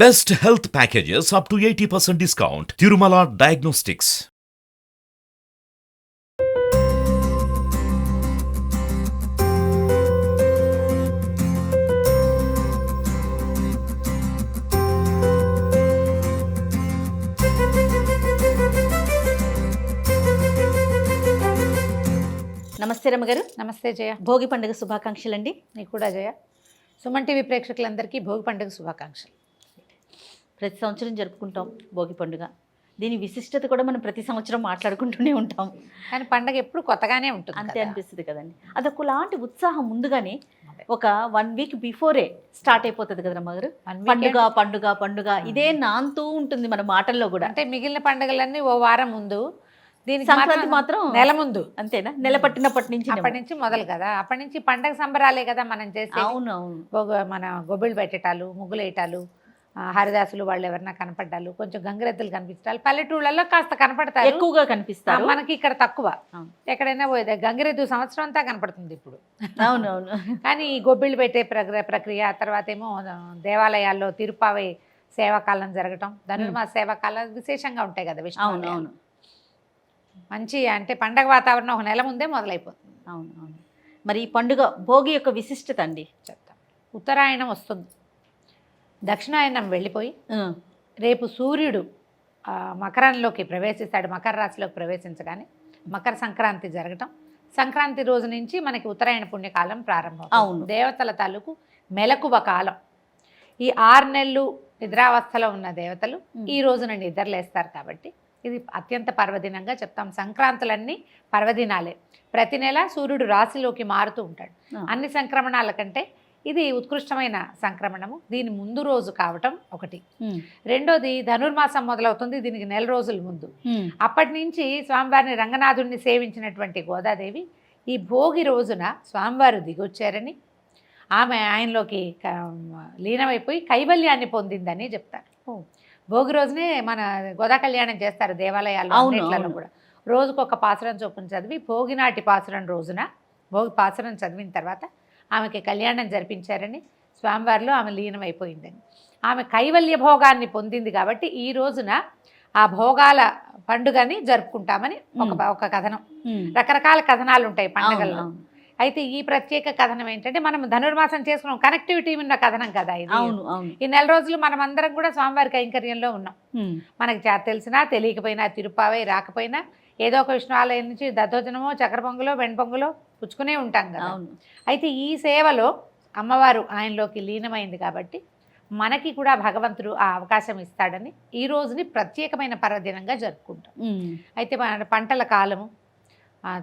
Best health packages up to 80% discount. Tirumala Diagnostics. నమస్తే రమ్మగారు. నమస్తే జయ. భోగి పండుగ శుభాకాంక్షలు అండి. నీకు కూడా జయ. సుమన్ టీవీ ప్రేక్షకులందరికీ భోగి పండుగ శుభాకాంక్షలు. ప్రతి సంవత్సరం జరుపుకుంటాం భోగి పండుగ. దీని విశిష్టత కూడా మనం ప్రతి సంవత్సరం మాట్లాడుకుంటూనే ఉంటాం. కానీ పండుగ ఎప్పుడు కొత్తగానే ఉంటుంది, అంతే అనిపిస్తుంది కదండి. అదొకలాంటి ఉత్సాహం ముందుగానే ఒక 1 వీక్ బిఫోరే స్టార్ట్ అయిపోతుంది కదా రమ్మగారు. పండుగ పండుగ పండుగ ఇదే నాంతూ ఉంటుంది మన మాటల్లో కూడా. అంటే మిగిలిన పండుగలన్నీ ఓ వారం ముందు, దీనికి సంక్రాంతి మాత్రం నెల ముందు. అంతేనా? నెల పట్టినప్పటి నుంచి అప్పటి నుంచి మొదలు కదా. అప్పటి నుంచి పండగ సంబరాలే కదా మనం చేసే. అవును అవును. మన గొబ్బిళ్ళు పెట్టేటాలు, ముగ్గులు వేయటాలు, హరిదాసులు వాళ్ళు ఎవరన్నా కనపడ్డాలు, కొంచెం గంగిరెద్దులు కనిపించాలి. పల్లెటూళ్ళలో కాస్త కనపడతారు, ఎక్కువగా కనిపిస్తారు. మనకి ఇక్కడ తక్కువ. ఎక్కడైనా పోయేది గంగిరెద్దు సంవత్సరం అంతా కనపడుతుంది ఇప్పుడు. అవును అవును. కానీ ఈ గొబ్బిళ్ళు పెట్టే ప్రక్రియ, తర్వాత ఏమో దేవాలయాల్లో తిరుపావై సేవాకాలం జరగటం, ధనుర్మాస సేవాకాలం విశేషంగా ఉంటాయి కదా. అవును అవును. మంచి అంటే పండగ వాతావరణం ఒక నెల ముందే మొదలైపోతుంది. అవును అవును. మరి ఈ పండుగ భోగి యొక్క విశిష్టత అండి చెప్తాం. ఉత్తరాయణం వస్తుంది, దక్షిణాయనం వెళ్ళిపోయి రేపు సూర్యుడు మకరంలోకి ప్రవేశిస్తాడు. మకర రాశిలోకి ప్రవేశించగానే మకర సంక్రాంతి జరగటం. సంక్రాంతి రోజు నుంచి మనకి ఉత్తరాయణ పుణ్యకాలం ప్రారంభం. అవును. దేవతల తాలూకు మెలకువ కాలం. ఈ 6 నెలలు నిద్రావస్థలో ఉన్న దేవతలు ఈ రోజున నిద్రలేస్తారు కాబట్టి ఇది అత్యంత పర్వదినంగా చెప్తాం. సంక్రాంతులన్నీ పర్వదినాలే. ప్రతి నెల సూర్యుడు రాశిలోకి మారుతూ ఉంటాడు. అన్ని సంక్రమణాల కంటే ఇది ఉత్కృష్టమైన సంక్రమణము. దీని ముందు రోజు కావటం ఒకటి. రెండోది ధనుర్మాసం మొదలవుతుంది, దీనికి నెల రోజుల ముందు. అప్పటి నుంచి స్వామివారిని రంగనాథుడిని సేవించినటువంటి గోదాదేవి ఈ భోగి రోజున స్వామివారు దిగొచ్చారని, ఆమె ఆయనలోకి లీనమైపోయి కైవల్యాన్ని పొందిందని చెప్తారు. భోగి రోజునే మన గోదా కళ్యాణం చేస్తారు దేవాలయాల్లో అన్నిట్లలో కూడా. రోజుకొక పాసురం చొప్పున చదివి భోగినాటి పాసురం రోజున భోగి పాసురం చదివిన తర్వాత ఆమెకి కళ్యాణం జరిపించారని, స్వామివారిలో ఆమె లీనమైపోయిందని, ఆమె కైవల్య భోగాన్ని పొందింది కాబట్టి ఈ రోజున ఆ భోగాల పండుగని జరుపుకుంటామని ఒక కథనం. రకరకాల కథనాలు ఉంటాయి పండుగల్లో. అయితే ఈ ప్రత్యేక కథనం ఏంటంటే మనం ధనుర్మాసం చేసుకున్నాం, కనెక్టివిటీ ఉన్న కథనం కదా ఇది. ఈ నెల రోజులు మనం అందరం కూడా స్వామివారి కైంకర్యంలో ఉన్నాం. మనకి తెలిసినా తెలియకపోయినా, తిరుపావై రాకపోయినా ఏదో ఒక విష్ణు ఆలయం నుంచి దద్దోజనమో చక్కెర పొంగులో వెండి పొంగులో పుచ్చుకునే ఉంటాం కదా. అయితే ఈ సేవలో అమ్మవారు ఆయనలోకి లీనమైంది కాబట్టి మనకి కూడా భగవంతుడు ఆ అవకాశం ఇస్తాడని ఈ రోజుని ప్రత్యేకమైన పర్వదినంగా జరుపుకుంటాం. అయితే పంటల కాలము,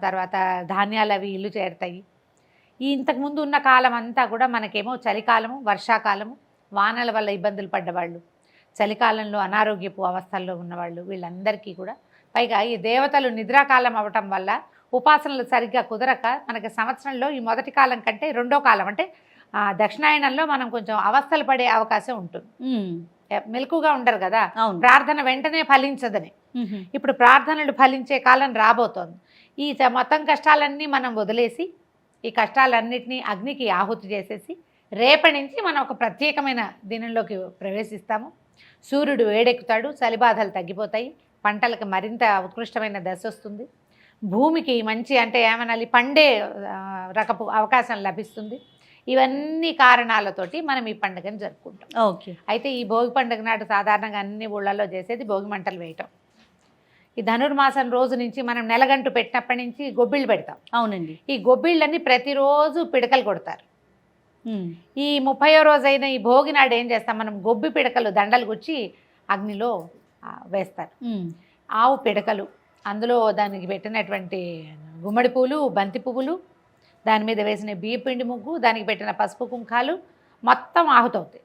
తర్వాత ధాన్యాలు అవి ఇల్లు చేరుతాయి. ఈ ఇంతకుముందు ఉన్న కాలం అంతా కూడా మనకేమో చలికాలము, వర్షాకాలము, వానల వల్ల ఇబ్బందులు పడ్డవాళ్ళు, చలికాలంలో అనారోగ్యపు అవస్థల్లో ఉన్నవాళ్ళు, వీళ్ళందరికీ కూడా పైగా ఈ దేవతలు నిద్రాకాలం అవ్వటం వల్ల ఉపాసనలు సరిగ్గా కుదరక మనకి సంవత్సరంలో ఈ మొదటి కాలం కంటే రెండో కాలం అంటే దక్షిణాయనంలో మనం కొంచెం అవస్థలు పడే అవకాశం ఉంటుంది. మెలకుగా ఉండరు కదా, ప్రార్థన వెంటనే ఫలించదని. ఇప్పుడు ప్రార్థనలు ఫలించే కాలం రాబోతోంది. ఈ మొత్తం కష్టాలన్నీ మనం వదిలేసి ఈ కష్టాలన్నింటినీ అగ్నికి ఆహుతి చేసేసి రేపటి నుంచి మనం ఒక ప్రత్యేకమైన దినంలోకి ప్రవేశిస్తాము. సూర్యుడు వేడెక్కుతాడు, చలిబాధలు తగ్గిపోతాయి, పంటలకు మరింత ఉత్కృష్టమైన దశ వస్తుంది, భూమికి మంచి అంటే ఏమనాలి పండే రకపు అవకాశం లభిస్తుంది. ఇవన్నీ కారణాలతోటి మనం ఈ పండుగను జరుపుకుంటాం. అయితే ఈ భోగి పండుగ నాడు సాధారణంగా అన్ని ఊళ్ళల్లో చేసేది భోగి మంటలు వేయటం. ఈ ధనుర్మాసం రోజు నుంచి మనం నెలగంటు పెట్టినప్పటి నుంచి గొబ్బిళ్ళు పెడతాం. అవునండి. ఈ గొబ్బిళ్ళని ప్రతిరోజు పిడకలు కొడతారు. ఈ 30వ రోజైన ఈ భోగి నాడు ఏం చేస్తాం, మనం గొబ్బి పిడకలు దండలు గుచ్చి అగ్నిలో వేస్తారు. ఆవు పిడకలు, అందులో దానికి పెట్టినటువంటి గుమ్మడి పూలు, బంతి పువ్వులు, దాని మీద వేసిన బియ్యపిండి ముగ్గు, దానికి పెట్టిన పసుపు కుంకాలు మొత్తం ఆహుతవుతాయి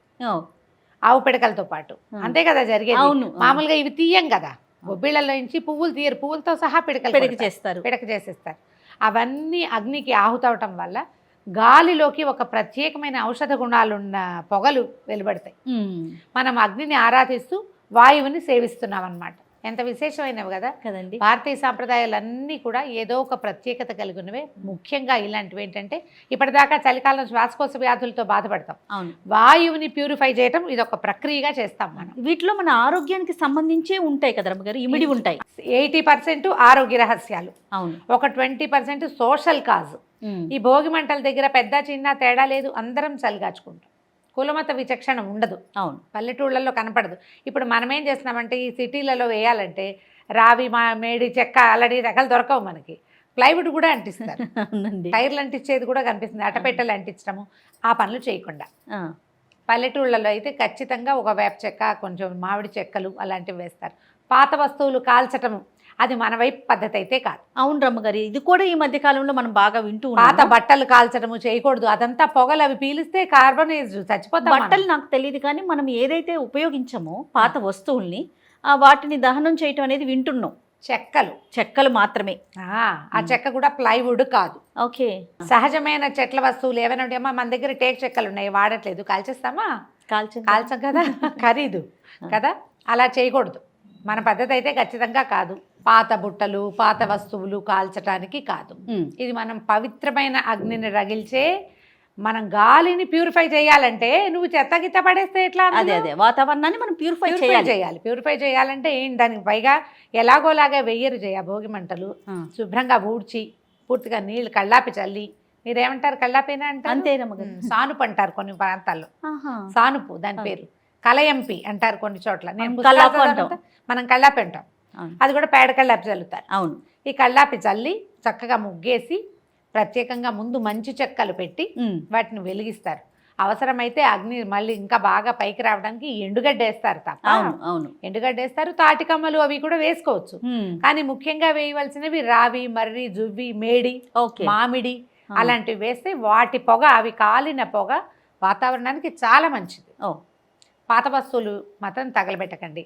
ఆవు పిడకలతో పాటు. అంతే కదా జరిగేది. మామూలుగా ఇవి తీయం కదా, గొబ్బిళ్ళలో నుంచి పువ్వులు తీయరు, పువ్వులతో సహా పిడక చేసేస్తారు. అవన్నీ అగ్నికి ఆహుతవటం వల్ల గాలిలోకి ఒక ప్రత్యేకమైన ఔషధ గుణాలున్న పొగలు వెలువడతాయి. మనం అగ్నిని ఆరాధిస్తూ వాయువుని సేవిస్తున్నాం అన్నమాట. ఎంత విశేషమైనవి కదా కదండి. భారతీయ సాంప్రదాయాలన్నీ కూడా ఏదో ఒక ప్రత్యేకత కలిగి ఉన్నవే. ముఖ్యంగా ఇలాంటివి ఏంటంటే ఇప్పటిదాకా చలికాలం శ్వాసకోశ వ్యాధులతో బాధపడతాం, అవును. వాయువుని ప్యూరిఫై చేయటం ఇది ఒక ప్రక్రియగా చేస్తాం మనం. వీటిలో మన ఆరోగ్యానికి సంబంధించే ఉంటాయి కదా రమ్మగారు, ఇమిడి ఉంటాయి. 80% ఆరోగ్య రహస్యాలు, అవును. ఒక 20% సోషల్ కాజ్. ఈ భోగి మంటల దగ్గర పెద్ద చిన్న తేడా లేదు, అందరం చలిగాచుకుంటాం. కులమత విచక్షణ ఉండదు, అవును. పల్లెటూళ్ళల్లో కనపడదు. ఇప్పుడు మనం ఏం చేస్తున్నామంటే ఈ సిటీలలో వేయాలంటే రావి మేడి చెక్క అలాంటి రకాలు దొరకవు మనకి. ప్లైవుడ్ కూడా అంటిస్తారు, అవునండి. టైర్లు అంటించేది కూడా కనిపిస్తుంది, అటపెట్టెలు అంటించడము. ఆ పనులు చేయకుండా పల్లెటూళ్ళలో అయితే ఖచ్చితంగా ఒక వేప చెక్క, కొంచెం మామిడి చెక్కలు అలాంటివి వేస్తారు. పాత వస్తువులు కాల్చటము అది మన వైపు పద్ధతి అయితే కాదు. అవును రమ్మగారు, ఇది కూడా ఈ మధ్య కాలంలో మనం బాగా వింటూ పాత ఉన్నాము. బట్టలు కాల్చడము చేయకూడదు, అదంతా పొగలు, అవి పీలిస్తే కార్బన్ చచ్చిపోతాం. బట్టలు నాకు తెలియదు కానీ మనం ఏదైతే ఉపయోగించామో పాత వస్తువుల్ని వాటిని దహనం చేయటం అనేది వింటున్నాం. చెక్కలు మాత్రమే. ఆ చెక్క కూడా ప్లైవుడ్ కాదు. ఓకే. సహజమైన చెట్ల వస్తువులు ఏమైనా ఉంటాయమ్మా, మన దగ్గర టేక్ చెక్కలు ఉన్నాయి, వాడట్లేదు, కాల్చేస్తామా? కాల్చం కదా, ఖరీదు కదా. అలా చేయకూడదు, మన పద్ధతి అయితే ఖచ్చితంగా కాదు. పాత బుట్టలు, పాత వస్తువులు కాల్చటానికి కాదు. ఇది మనం పవిత్రమైన అగ్నిని రగిల్చే, మనం గాలిని ప్యూరిఫై చేయాలంటే నువ్వు చెత్త గిత్త పడేస్తే ఎట్లా? అదే వాతావరణాన్ని మనం ప్యూరిఫై చేయాలి. ప్యూరిఫై చేయాలంటే ఏంటి, దానికి పైగా ఎలాగోలాగా వెయ్యరు భోగి మంటలు. శుభ్రంగా ఊడ్చి పూర్తిగా నీళ్లు కళ్ళాపి చల్లి, మీరేమంటారు కళ్ళాపేనా అంటారు? అంతేనమ్మా. సానుపు అంటారు కొన్ని ప్రాంతాల్లో, సానుపు దాని పేరు. కలయంపి అంటారు కొన్ని చోట్ల. మనం కళ్ళాపి అంటాం, అది కూడా పేడ కళ్ళాపి చల్లుతారు. అవును. ఈ కళ్ళాపి చల్లి చక్కగా ముగ్గేసి ప్రత్యేకంగా ముందు మంచి చెక్కలు పెట్టి వాటిని వెలిగిస్తారు. అవసరమైతే అగ్ని మళ్ళీ ఇంకా బాగా పైకి రావడానికి ఎండుగడ్డ వేస్తారు తప్ప. అవును. ఎండుగడ్డ వేస్తారు, తాటికమ్మలు అవి కూడా వేసుకోవచ్చు. కానీ ముఖ్యంగా వేయవలసినవి రావి, మర్రి, జువ్వి, మేడి, మామిడి అలాంటివి వేస్తే వాటి పొగ, అవి కాలిన పొగ వాతావరణానికి చాలా మంచిది. పాత వస్తువులు మాత్రం తగలబెట్టకండి,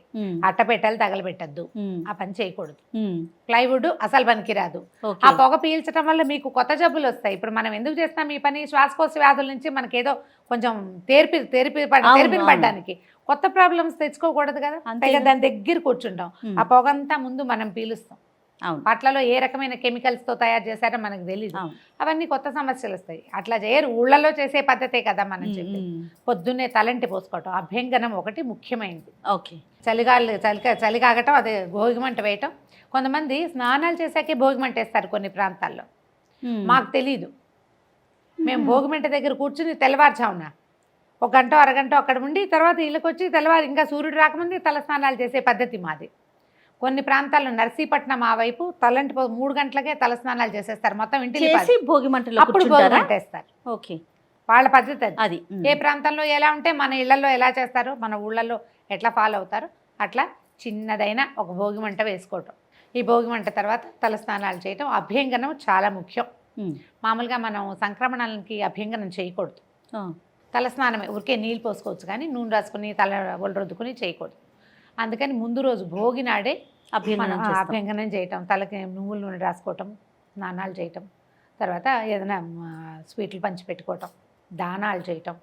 అట్టపెట్టెలు తగలబెట్టద్దు, ఆ పని చేయకూడదు. ప్లైవుడ్ అసలు పనికిరాదు. ఆ పొగ పీల్చడం వల్ల మీకు కొత్త జబ్బులు వస్తాయి. ఇప్పుడు మనం ఎందుకు చేస్తాం ఈ పని? శ్వాసకోశ వ్యాధుల నుంచి మనకేదో కొంచెం తెరిపిన పడ్డానికి, కొత్త ప్రాబ్లమ్స్ తెచ్చుకోకూడదు కదా. అంతేగా దాని దగ్గర కూర్చుంటాం, ఆ పొగంతా ముందు మనం పీలుస్తాం. వాటిలో ఏ రకమైన కెమికల్స్తో తయారు చేశారో మనకు తెలియదు, అవన్నీ కొత్త సమస్యలు వస్తాయి. అట్లా చేయరు, ఊళ్ళలో చేసే పద్ధతే కదా మనం చెప్పి. పొద్దున్నే తలంటి పోసుకోవటం, అభ్యంగనం ఒకటి ముఖ్యమైనది. ఓకే. చలి కాగటం, అదే భోగిమంట వేయటం. కొంతమంది స్నానాలు చేశాకే భోగిమంట వేస్తారు కొన్ని ప్రాంతాల్లో, మాకు తెలీదు. మేము భోగిమంట దగ్గర కూర్చుని తెల్లవారుజామున 1 గంట అరగంట అక్కడ ఉండి తర్వాత ఇళ్ళకి వచ్చి తెల్లవారు ఇంకా సూర్యుడు రాకముందే తల స్నానాలు చేసే పద్ధతి మాది. కొన్ని ప్రాంతాల్లో నర్సీపట్నం ఆ వైపు తలంటి 3 గంటలకే తల స్నానాలు చేసేస్తారు, మొత్తం ఇంటికి భోగి మంటలు అప్పుడు భోగిమంట వేస్తారు. ఓకే. వాళ్ళ పద్ధతి అది. ఏ ప్రాంతంలో ఎలా ఉంటే మన ఇళ్లలో ఎలా చేస్తారో, మన ఊళ్ళల్లో ఎట్లా ఫాలో అవుతారో అట్లా చిన్నదైన ఒక భోగిమంట వేసుకోవటం. ఈ భోగిమంట తర్వాత తల స్నానాలు చేయటం, అభ్యంగనం చాలా ముఖ్యం. మామూలుగా మనం సంక్రమణాలకి అభ్యంగనం చేయకూడదు, తల స్నానమే, ఊరికే నీళ్ళు పోసుకోవచ్చు కానీ నూనె రాసుకుని తల రుద్దుకుని చేయకూడదు. అందుకని ముందు రోజు భోగి నాడే అభ్యంగనం చేయటం, తలకి నువ్వుల నూనె రాసుకోవటం, స్నానాలు చేయటం, తర్వాత ఏదైనా స్వీట్లు పంచి పెట్టుకోవటం, దానాలు చేయటం,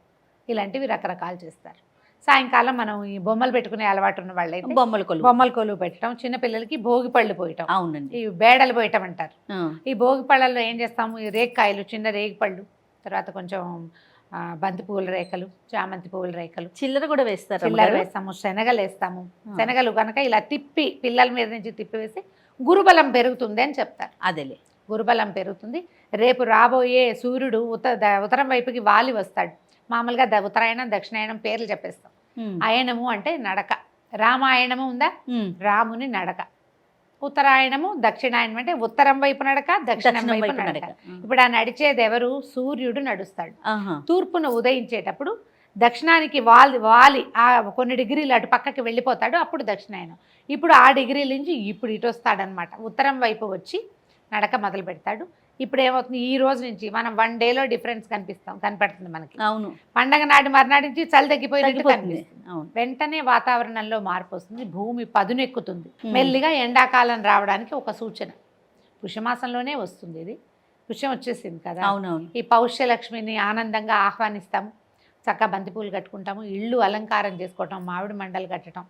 ఇలాంటివి రకరకాలు చేస్తారు. సాయంకాలం మనం ఈ బొమ్మలు పెట్టుకునే అలవాటు ఉన్న వాళ్ళైతే బొమ్మల కొలువు పెట్టడం, చిన్నపిల్లలకి భోగి పళ్ళు పోయటం. అవునండి. ఈ బేడలు పోయటం అంటారు. ఈ భోగి పళ్ళల్లో ఏం చేస్తాము, ఈ రేగికాయలు, చిన్న రేగి పళ్ళు, తర్వాత కొంచెం బంతి పువ్వుల రేఖలు, చామంతి పువ్వుల రేఖలు, చిల్లర కూడా వేస్తారు. చిల్లర వేస్తాము, శనగలు వేస్తాము. శనగలు కనుక ఇలా తిప్పి పిల్లల మీద నుంచి తిప్పి వేసి గురుబలం పెరుగుతుంది అని చెప్తారు. అదేలే, గురుబలం పెరుగుతుంది. రేపు రాబోయే సూర్యుడు ఉత్తరం వైపుకి వాలి వస్తాడు. మామూలుగా ఉత్తరాయణం, దక్షిణాయనం పేర్లు చెప్పేస్తాం. అయనము అంటే నడక, రామాయణము ఉందా, రాముని నడక. ఉత్తరాయణము, దక్షిణాయనం అంటే ఉత్తరం వైపు నడక, దక్షిణం వైపు నడక. ఇప్పుడు ఆ నడిచేది ఎవరు? సూర్యుడు నడుస్తాడు. తూర్పున ఉదయించేటప్పుడు దక్షిణానికి వాలి కొన్ని డిగ్రీలు అటు పక్కకి వెళ్ళిపోతాడు, అప్పుడు దక్షిణాయనం. ఇప్పుడు ఆ డిగ్రీల నుంచి ఇప్పుడు ఇటు వస్తాడనమాట, ఉత్తరం వైపు వచ్చి నడక మొదలు పెడతాడు. ఇప్పుడు ఏమవుతుంది, ఈ రోజు నుంచి మనం 1 డేలో డిఫరెన్స్ కనపడుతుంది మనకి. అవును. పండగ నాటి మర్నాటి నుంచి చలి తగ్గిపోయినట్టు కనిపిస్తుంది. వెంటనే వాతావరణంలో మార్పు వస్తుంది, భూమి పదునెక్కుతుంది. మెల్లిగా ఎండాకాలం రావడానికి ఒక సూచన. పుష్యమాసంలోనే వస్తుంది ఇది, పుష్యం వచ్చేసింది కదా. అవునవును. ఈ పౌష్యలక్ష్మిని ఆనందంగా ఆహ్వానిస్తాము. చక్కగా బంతిపూలు కట్టుకుంటాము, ఇల్లు అలంకారం చేసుకోవటం, మామిడి మండలు కట్టడం,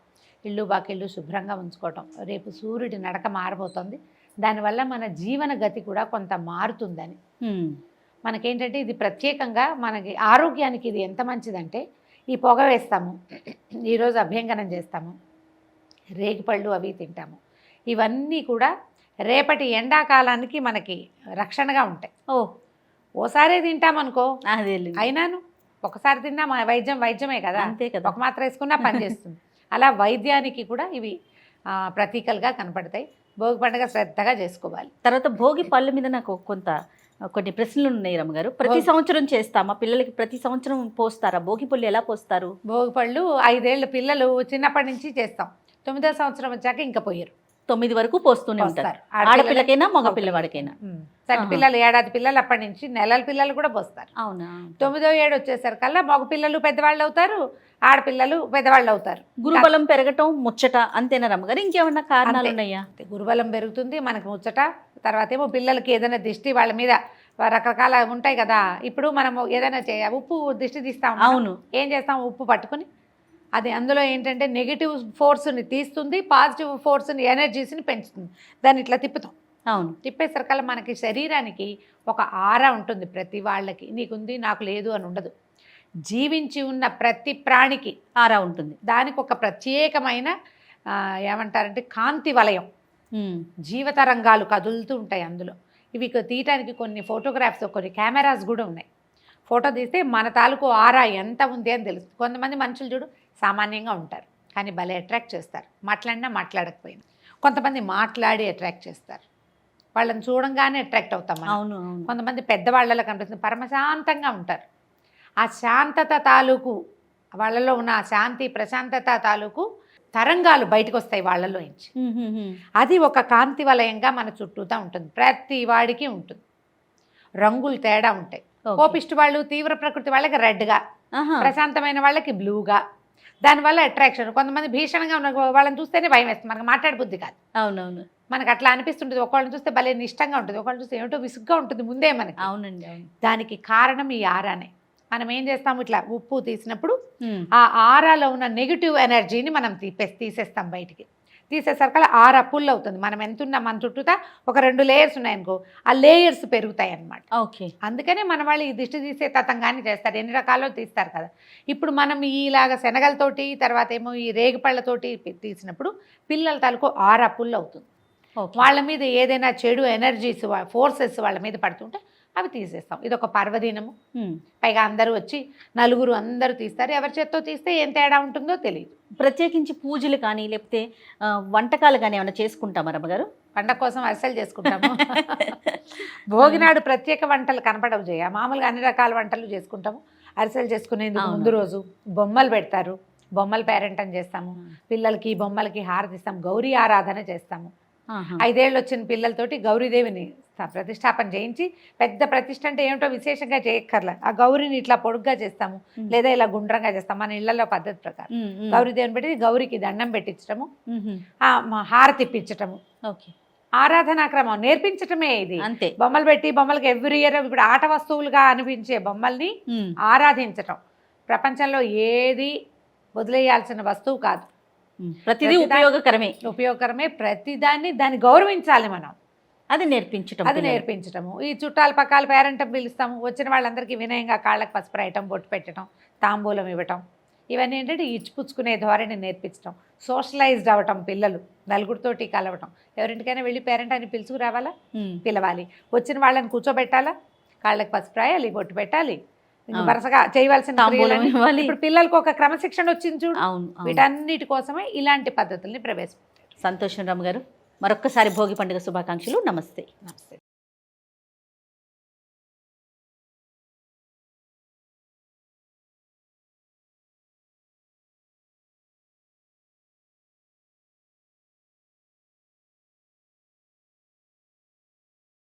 ఇల్లు బాకిళ్ళు శుభ్రంగా ఉంచుకోవటం. రేపు సూర్యుడి నడక మారబోతుంది, దానివల్ల మన జీవన గతి కూడా కొంత మారుతుందని. మనకేంటంటే ఇది ప్రత్యేకంగా మనకి ఆరోగ్యానికి ఇది ఎంత మంచిదంటే, ఈ పొగ వేస్తాము, ఈరోజు అభ్యంగనం చేస్తాము, రేగిపళ్ళు అవి తింటాము, ఇవన్నీ కూడా రేపటి ఎండాకాలానికి మనకి రక్షణగా ఉంటాయి. ఓసారే తింటామనుకో అదే అయినాను, ఒకసారి తిన్నా మా వైద్యమే కదా, అంతే కదా. ఒక మాత్ర వేసుకున్నా పనిచేస్తుంది. అలా వైద్యానికి కూడా ఇవి ప్రతీకలుగా కనపడతాయి. భోగి పండుగ శ్రద్ధగా చేసుకోవాలి. తర్వాత భోగి పళ్ళ మీద నాకు కొన్ని ప్రశ్నలు ఉన్నాయి రమ్మగారు. ప్రతి సంవత్సరం చేస్తామా? పిల్లలకి ప్రతి సంవత్సరం పోస్తారా? భోగి పళ్ళు ఎలా పోస్తారు? భోగి పళ్ళు 5 ఏళ్ళ పిల్లలు చిన్నప్పటి నుంచి చేస్తాం, 9వ సంవత్సరం వచ్చాక ఇంకా పోయారు. 9 వరకు పోస్తూనే ఉంటారు, ఆడపిల్లకైనా మగ పిల్లవాడికైనా. చట్టి పిల్లలు, ఏడాది పిల్లలు అప్పటి నుంచి నెలల పిల్లలు కూడా పోస్తారు. అవునా? 9వ ఏడు వచ్చేసరికల్లా మగ పిల్లలు పెద్దవాళ్ళు అవుతారు, ఆడపిల్లలు పెద్దవాళ్ళు అవుతారు. గురుబలం పెరగటం ముచ్చట అంతేనా రమ్మగారు? ఇంకేమన్నా కారణాలు ఉన్నాయా? గురుబలం పెరుగుతుంది మనకు ముచ్చట. తర్వాత ఏమో పిల్లలకి ఏదైనా దిష్టి వాళ్ళ మీద రకరకాల ఉంటాయి కదా. ఇప్పుడు మనం ఏదైనా ఉప్పు దిష్టి తీస్తాం, అవును, ఏం చేస్తాం? ఉప్పు పట్టుకుని అది అందులో ఏంటంటే నెగిటివ్ ఫోర్స్ని తీస్తుంది, పాజిటివ్ ఫోర్స్ని ఎనర్జీస్ని పెంచుతుంది. దాన్ని ఇట్లా తిప్పుతాం. అవును, తిప్పేసరికల్లా మనకి శరీరానికి ఒక ఆరా ఉంటుంది. ప్రతి వాళ్ళకి నీకుంది నాకు లేదు అని ఉండదు. జీవించి ఉన్న ప్రతి ప్రాణికి ఆరా ఉంటుంది. దానికి ఒక ప్రత్యేకమైన ఏమంటారంటే కాంతి వలయం, జీవతరంగాలు కదులుతూ ఉంటాయి అందులో. ఇవి తీయటానికి కొన్ని ఫోటోగ్రాఫ్స్, కొన్ని కెమెరాస్ కూడా ఉన్నాయి. ఫోటో తీస్తే మన తాలూకు ఆరా ఎంత ఉంది అని తెలుస్తుంది. కొంతమంది మనుషులు చూడు సామాన్యంగా ఉంటారు, కానీ భలే అట్రాక్ట్ చేస్తారు, మాట్లాడినా మాట్లాడకపోయినా. కొంతమంది మాట్లాడి అట్రాక్ట్ చేస్తారు, వాళ్ళని చూడంగానే అట్రాక్ట్ అవుతాం మనం. అవును. కొంతమంది పెద్దవాళ్ళలో కనిపిస్తుంది, పరమశాంతంగా ఉంటారు. ఆ శాంతత తాలూకు వాళ్ళలో ఉన్న ఆ శాంతి ప్రశాంతత తాలూకు తరంగాలు బయటకు వస్తాయి వాళ్ళలో నుంచి. అది ఒక కాంతి వలయంగా మన చుట్టూతా ఉంటుంది, ప్రతి వాడికి ఉంటుంది. రంగులు తేడా ఉంటాయి. కోపిష్టి వాళ్ళు, తీవ్ర ప్రకృతి వాళ్ళకి రెడ్గా, ప్రశాంతమైన వాళ్ళకి బ్లూగా. దానివల్ల అట్రాక్షన్. కొంతమంది భీషణంగా ఉన్న వాళ్ళని చూస్తేనే భయం వేస్తుంది, మనకు మాట్లాడబుద్ధి కాదు. అవునవును, మనకు అట్లా అనిపిస్తుంటుంది. ఒకళ్ళని చూస్తే భలే నిష్టంగా ఉంటుంది, ఒకళ్ళని చూస్తే ఏమిటో విసుగ్గా ఉంటుంది ముందే మనకి. అవునండి, అవును. దానికి కారణం ఈ ఆరానే. మనం ఏం చేస్తాము, ఇట్లా ఉప్పు తీసినప్పుడు ఆ ఆరాలో ఉన్న నెగిటివ్ ఎనర్జీని మనం తీసేస్తాం బయటికి. తీసేసరికి ఆరా పుల్ అవుతుంది. మనం ఎంత ఉన్నా మన చుట్టూతా ఒక 2 లేయర్స్ ఉన్నాయనుకో, ఆ లేయర్స్ పెరుగుతాయి అన్నమాట. ఓకే. అందుకనే మన వాళ్ళు ఈ దిష్టి తీసే తతంగాన్ని చేస్తారు, ఎన్ని రకాల్లో తీస్తారు కదా. ఇప్పుడు మనం ఈలాగా శనగలతోటి, తర్వాత ఏమో ఈ రేగిపళ్ళతోటి తీసినప్పుడు పిల్లల తాలూకు ఆరా పుల్ అవుతుంది. వాళ్ళ మీద ఏదైనా చెడు ఎనర్జీస్, ఫోర్సెస్ వాళ్ళ మీద పడుతుంటే అవి తీసేస్తాం. ఇది ఒక పర్వదినము. పైగా అందరూ వచ్చి నలుగురు అందరూ తీస్తారు. ఎవరి చేత్తో తీస్తే ఏం తేడా ఉంటుందో తెలియదు. ప్రత్యేకించి పూజలు కానీ లేకపోతే వంటకాలు కానీ ఏమైనా చేసుకుంటామా రమ్మగారు? పండగ కోసం అరిసెలు చేసుకుంటాము. భోగినాడు ప్రత్యేక వంటలు కనపడవు జయ. మామూలుగా అన్ని రకాల వంటలు చేసుకుంటాము. అరిసెలు చేసుకునేందుకు ముందు రోజు బొమ్మలు పెడతారు, బొమ్మల పేరెంటం చేస్తాము, పిల్లలకి బొమ్మలకి హారతిస్తాం, గౌరీ ఆరాధన చేస్తాము. 5 ఏళ్ళు వచ్చిన పిల్లలతోటి గౌరీదేవిని ప్రతిష్టాపన చేయించి, పెద్ద ప్రతిష్ఠ అంటే ఏమిటో విశేషంగా చేయక్కర్లా, ఆ గౌరీని ఇట్లా పొడుగ్గా చేస్తాము, లేదా ఇలా గుండ్రంగా చేస్తాం మన ఇళ్లలో పద్ధతి ప్రకారం. గౌరీదేవిని పెట్టి గౌరికి దండం పెట్టించటము, హారతి ఇప్పించటము, ఆరాధనా క్రమం నేర్పించటమే ఇది. అంతే. బొమ్మలు పెట్టి బొమ్మలకి ఎవ్రీ ఇయర్ ఇప్పుడు ఆట వస్తువులుగా అనిపించే బొమ్మల్ని ఆరాధించటం. ప్రపంచంలో ఏది వదిలేయాల్సిన వస్తువు కాదు, ప్రతిదీ ఉపయోగకరమే. ప్రతిదాన్ని దాన్ని గౌరవించాలి మనం, అది నేర్పించటము. ఈ చుట్టాల పక్కల పేరెంట్ పిలుస్తాము, వచ్చిన వాళ్ళందరికీ వినయంగా కాళ్ళకి పసుపు రాయటం, బొట్టు పెట్టడం, తాంబూలం ఇవ్వటం, ఇవన్నీ ఏంటంటే ఇచ్చిపుచ్చుకునే ధోరణి నేర్పించడం. సోషలైజ్డ్ అవ్వటం, పిల్లలు నలుగురితోటి కలవటం. ఎవరింటికైనా వెళ్ళి పేరెంట్ అని పిలుచుకురావాలా, పిలవాలి. వచ్చిన వాళ్ళని కూర్చోబెట్టాలా, కాళ్ళకి పసుపు రాయాలి, బొట్టు పెట్టాలి, వరుసగా చేయవలసిన. ఇప్పుడు పిల్లలకు ఒక క్రమశిక్షణ వచ్చింది చూడు. వీటన్నిటి కోసమే ఇలాంటి పద్ధతుల్ని ప్రవేశపెట్టారు. సంతోషం రమ్మ గారు, మరొక్కసారి భోగి పండుగ శుభాకాంక్షలు. నమస్తే. నమస్తే.